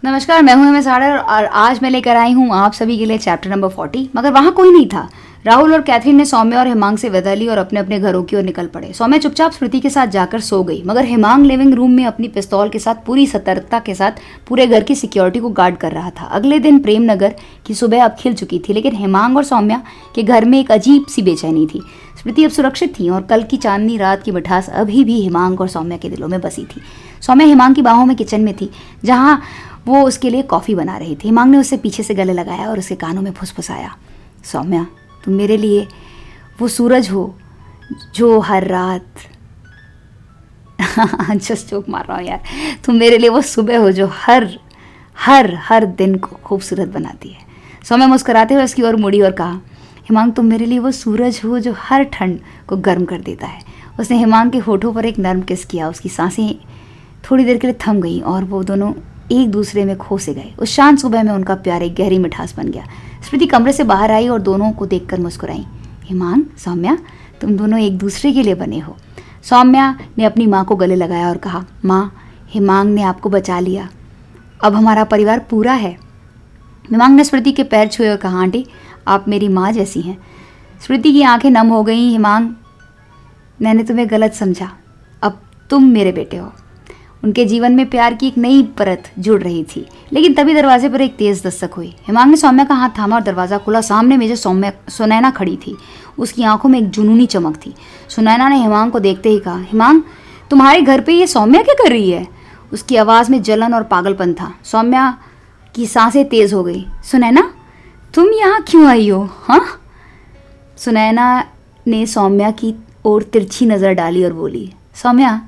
नमस्कार, मैं हूं एमएस आडर और आज मैं लेकर आई हूं आप सभी के लिए चैप्टर नंबर 40। मगर वहां कोई नहीं था। राहुल और कैथरीन ने सौम्या और हिमांग से विदा ली और अपने अपने घरों की ओर निकल पड़े। सौम्या चुपचाप स्मृति के साथ जाकर सो गई, मगर हिमांग लिविंग रूम में अपनी पिस्तौल के साथ पूरी सतर्कता के साथ पूरे घर की सिक्योरिटी को गार्ड कर रहा था। अगले दिन प्रेमनगर की सुबह अब खिल चुकी थी, लेकिन हिमांग और सौम्या के घर में एक अजीब सी बेचैनी थी। स्मृति अब सुरक्षित थी और कल की चांदनी रात की मिठास अभी भी हिमांग और सौम्या के दिलों में बसी थी। सौम्या हिमांग की बाहों में किचन में थी, जहाँ वो उसके लिए कॉफ़ी बना रही थी। हिमांग ने उससे पीछे से गले लगाया और उसके कानों में फुसफुसाया, सौम्या तुम मेरे लिए वो सूरज हो जो हर रात जस्ट जोक मार रहा हूँ यार। तुम मेरे लिए वो सुबह हो जो हर हर हर दिन को खूबसूरत बनाती है। सौम्या मुस्कुराते हुए उसकी ओर मुड़ी और कहा, हिमांग तुम मेरे लिए वो सूरज हो जो हर ठंड को गर्म कर देता है। उसने हिमांग के होठों पर एक नर्म किस किया। उसकी सांसें थोड़ी देर के लिए थम गईं और वो दोनों एक दूसरे में खो से गए। उस शांत सुबह में उनका प्यार एक गहरी मिठास बन गया। स्मृति कमरे से बाहर आई और दोनों को देखकर मुस्कुराई। हिमांग, सौम्या तुम दोनों एक दूसरे के लिए बने हो। सौम्या ने अपनी माँ को गले लगाया और कहा, माँ हिमांग ने आपको बचा लिया, अब हमारा परिवार पूरा है। हिमांग ने स्मृति के पैर छुए और कहा, आंटी आप मेरी माँ जैसी हैं। स्मृति की आंखें नम हो गईं। हिमांग, मैंने तुम्हें गलत समझा, अब तुम मेरे बेटे हो। उनके जीवन में प्यार की एक नई परत जुड़ रही थी, लेकिन तभी दरवाजे पर एक तेज दस्तक हुई। हिमांग ने सौम्या का हाथ थामा और दरवाजा खुला। सामने में जो सुनैना खड़ी थी, उसकी आंखों में एक जुनूनी चमक थी। सुनैना ने हिमांग को देखते ही कहा, हिमांग तुम्हारे घर पे ये सौम्या क्या कर रही है? उसकी आवाज़ में जलन और पागलपन था। सौम्या की सांसें तेज हो गई। सुनैना तुम यहाँ क्यों आई हो? हाँ। सुनैना ने सौम्या की ओर तिरछी नज़र डाली और बोली, सौम्या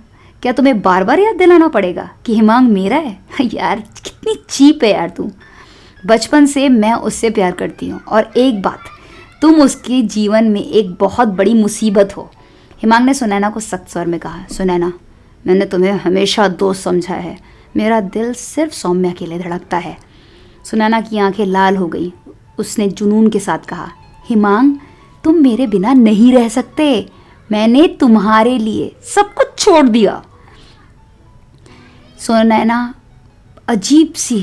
क्या तुम्हें बार बार याद दिलाना पड़ेगा कि हिमांग मेरा है? यार कितनी चीप है यार तू। बचपन से मैं उससे प्यार करती हूँ और एक बात, तुम उसके जीवन में एक बहुत बड़ी मुसीबत हो। हिमांग ने सुनैना को सख्त स्वर में कहा, सुनैना मैंने तुम्हें हमेशा दोस्त समझा है, मेरा दिल सिर्फ सौम्या के लिए धड़कता है। सुनैना की आंखें लाल हो गई। उसने जुनून के साथ कहा, हिमांग तुम मेरे बिना नहीं रह सकते, मैंने तुम्हारे लिए सब कुछ छोड़ दिया। सुनैना अजीब सी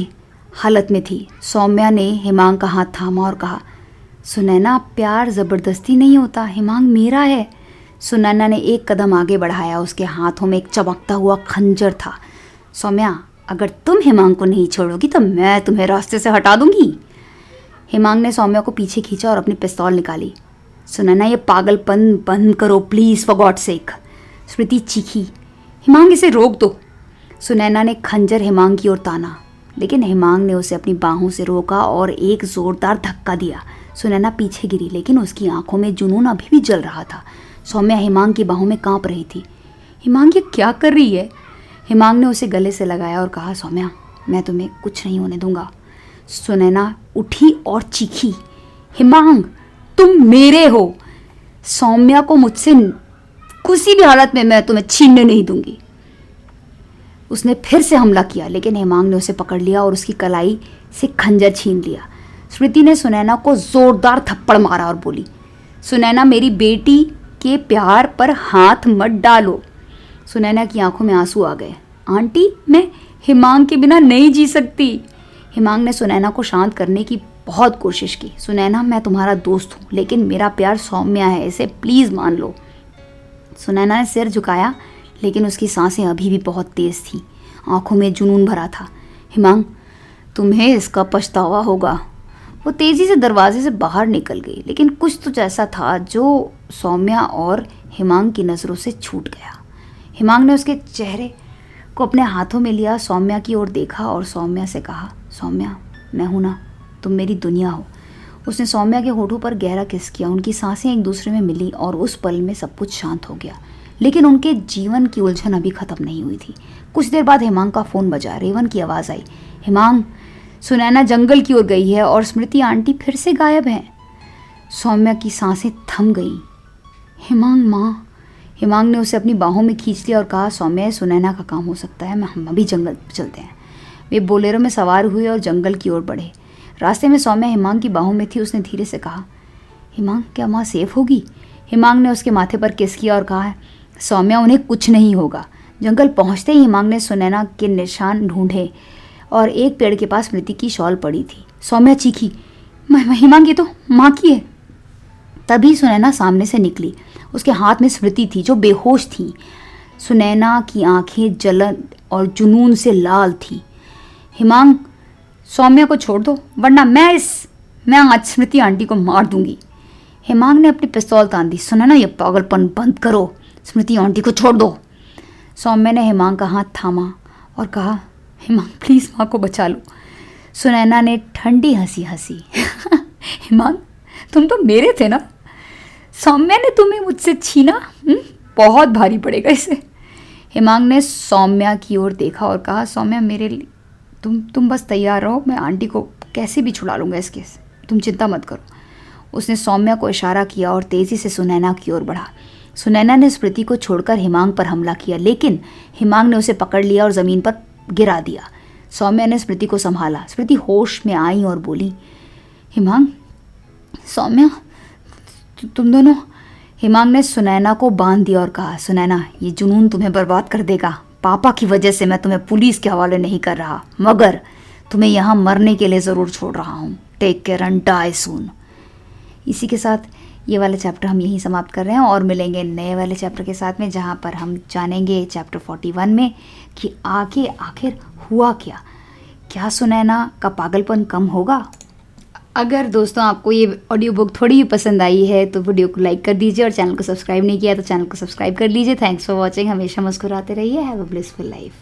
हालत में थी। सौम्या ने हिमांग का हाथ थामा और कहा, सुनैना प्यार ज़बरदस्ती नहीं होता, हिमांग मेरा है। सुनैना ने एक कदम आगे बढ़ाया। उसके हाथों में एक चमकता हुआ खंजर था। सौम्या अगर तुम हिमांग को नहीं छोड़ोगी तो मैं तुम्हें रास्ते से हटा दूंगी। हिमांग ने सौम्या को पीछे खींचा और अपनी पिस्तौल निकाली। सुनैना ये पागलपन बंद करो प्लीज़, फॉर गॉड सेक। स्मृति चीखी, हिमांग इसे रोक दो। सुनैना ने खंजर हिमांग की ओर ताना, लेकिन हिमांग ने उसे अपनी बाहों से रोका और एक ज़ोरदार धक्का दिया। सुनैना पीछे गिरी, लेकिन उसकी आंखों में जुनून अभी भी जल रहा था। सौम्या हिमांग की बाहों में कांप रही थी। हिमांग ये क्या कर रही है? हिमांग ने उसे गले से लगाया और कहा, सौम्या मैं तुम्हें कुछ नहीं होने दूंगा। सुनैना उठी और चीखी, हिमांग तुम मेरे हो, सौम्या को मुझसे किसी भी हालत में मैं तुम्हें छीनने नहीं दूंगी। उसने फिर से हमला किया, लेकिन हिमांग ने उसे पकड़ लिया और उसकी कलाई से खंजर छीन लिया। स्मृति ने सुनैना को जोरदार थप्पड़ मारा और बोली, सुनैना मेरी बेटी के प्यार पर हाथ मत डालो। सुनैना की आंखों में आंसू आ गए। आंटी मैं हिमांग के बिना नहीं जी सकती। हिमांग ने सुनैना को शांत करने की बहुत कोशिश की। सुनैना मैं तुम्हारा दोस्त हूँ, लेकिन मेरा प्यार सौम्या है, इसे प्लीज़ मान लो। सुनैना ने सिर झुकाया, लेकिन उसकी सांसें अभी भी बहुत तेज़ थीं। आंखों में जुनून भरा था। हिमांग तुम्हें इसका पछतावा होगा। वो तेज़ी से दरवाजे से बाहर निकल गई, लेकिन कुछ तो ऐसा था जो सौम्या और हिमांग की नज़रों से छूट गया। हिमांग ने उसके चेहरे को अपने हाथों में लिया, सौम्या की ओर देखा और सौम्या से कहा, सौम्या मैं हूँ ना, तुम मेरी दुनिया हो। उसने सौम्या के होठों पर गहरा किस किया। उनकी सांसें एक दूसरे में मिली और उस पल में सब कुछ शांत हो गया, लेकिन उनके जीवन की उलझन अभी ख़त्म नहीं हुई थी। कुछ देर बाद हिमांग का फ़ोन बजा। रेवन की आवाज़ आई, हिमांग सुनैना जंगल की ओर गई है और स्मृति आंटी फिर से गायब हैं। सौम्या की सांसें थम गईं। हिमांग माँ। हिमांग ने उसे अपनी बाहों में खींच लिया और कहा, सौम्या सुनैना का काम हो सकता है, हम अभी जंगल चलते हैं। वे बोलेरो में सवार हुए और जंगल की ओर बढ़े। रास्ते में सौम्या हिमांग की बाहों में थी। उसने धीरे से कहा, हिमांग क्या माँ सेफ होगी? हिमांग ने उसके माथे पर किस किया और कहा, सौम्या उन्हें कुछ नहीं होगा। जंगल पहुंचते ही हिमांग ने सुनैना के निशान ढूंढे और एक पेड़ के पास स्मृति की शॉल पड़ी थी। सौम्या चीखी, हिमांग ये तो माँ की है। तभी सुनैना सामने से निकली। उसके हाथ में स्मृति थी जो बेहोश थी। सुनैना की आंखें जलन और जुनून से लाल थी। हिमांग, सौम्या को छोड़ दो वरना मैं आज स्मृति आंटी को मार दूंगी। हिमांग ने अपनी पिस्तौल तान दी। सुनैना ये पागलपन बंद करो, स्मृति आंटी को छोड़ दो। सौम्या ने हिमांग का हाथ थामा और कहा, हिमांग प्लीज़ माँ को बचा लो। सुनैना ने ठंडी हंसी हंसी। हिमांग तुम तो मेरे थे ना, सौम्या ने तुम्हें मुझसे छीना, बहुत भारी पड़ेगा इसे। हिमांग ने सौम्या की ओर देखा और कहा, सौम्या मेरे लिए तुम बस तैयार रहो, मैं आंटी को कैसे भी छुड़ा लूँगा इस केस, तुम चिंता मत करो। उसने सौम्या को इशारा किया और तेज़ी से सुनैना की ओर बढ़ा। सुनैना ने स्मृति को छोड़कर हिमांग पर हमला किया, लेकिन हिमांग ने उसे पकड़ लिया और ज़मीन पर गिरा दिया। सौम्या ने स्मृति को संभाला। स्मृति होश में आई और बोली, हिमांग, सौम्या तुम दोनों। हिमांग ने सुनैना को बांध दिया और कहा, सुनैना ये जुनून तुम्हें बर्बाद कर देगा। पापा की वजह से मैं तुम्हें पुलिस के हवाले नहीं कर रहा, मगर तुम्हें यहाँ मरने के लिए ज़रूर छोड़ रहा हूँ। टेक केयर एंड डाई सून। इसी के साथ ये वाला चैप्टर हम यहीं समाप्त कर रहे हैं और मिलेंगे नए वाले चैप्टर के साथ में, जहाँ पर हम जानेंगे चैप्टर 41 में कि आगे आखिर हुआ क्या सुनैना का पागलपन कम होगा। अगर दोस्तों आपको ये ऑडियो बुक थोड़ी भी पसंद आई है तो वीडियो को लाइक कर दीजिए और चैनल को सब्सक्राइब नहीं किया तो चैनल को सब्सक्राइब कर लीजिए। Thanks for watching. हमेशा मुस्कुराते रहिए। Have a blissful life.